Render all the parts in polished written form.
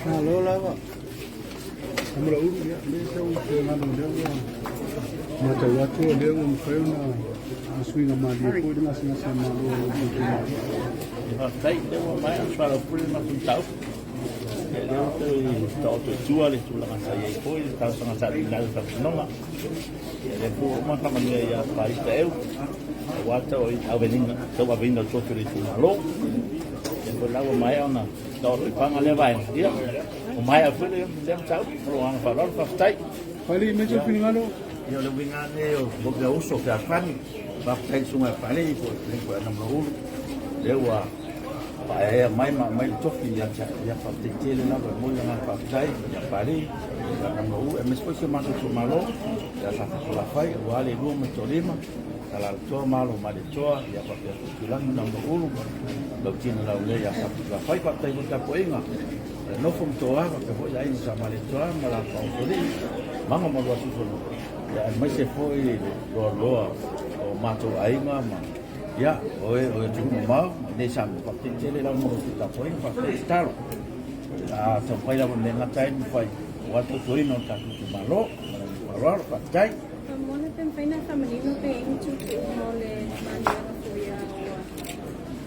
Lola ba. Amra uru ya, le tau te ngana leo. Mata watu leo mfeuna aswinga mali ko dinga singa sama lo. Tai leo mai aswala puli matutau. Leo te tua le tula ngasa ye ko i tau sanga sa dina ta nonga. Le pu ma kama ni ya pai te eu. Wata o au veninga, tau va vindo totu le tula lo. Ko lawa mai ona do i panga le vai dia o mai a fule le tau pro ang fa lor fa tai Pali me tu pingalo. yo le winga ne o bo ga uso ka fani ba tai sunga pali ko le ko na mo le wa pa e mai toki ya fa te tele na mo na fa tai ya pali na mo e me spoke ma so malo ya sa la fai wa le lu mo tolima ala to malo ma de toa ya pa ya tulang na mo lo tiene la ule ya la fai pa tai ta poinga no fom toa ka ho ya in sa ma le toa ma la pa poli manga mo lo su ya mai se foi lo o mato ainga ma ya o tu ma de sa pa tele la mo ta poinga pa staro a so pai la mo le ngatai fai wa to torino ta tu malo ma pa tai Mona tempena femenino que enchu mole mañana foi a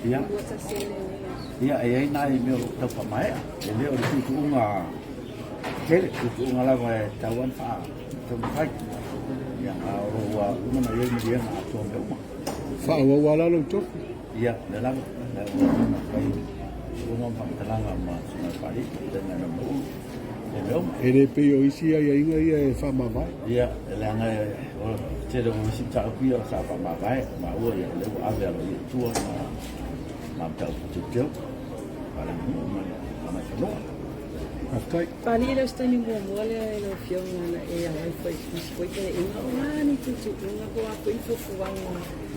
ya what's sele ia e ai nai meu tau pa mai e leo tu unga tele tu unga la vai tawan fa tu fai ya ro wa una na ye dia na to meu Fa wa wala lo tok. ia le la una fai una pa talanga ma na pari te na no e meu Ere pe o isi ai inga ia e fa ma vai. ia le anga o te ro si ta pi o sa pa ma vai ma o ia le a ve lo tu ma tau tu teu para ma no Atai. Pali lo sta ni mo mole lo fiona na e ai foi que e não ni tu tu na ko a ko info fuang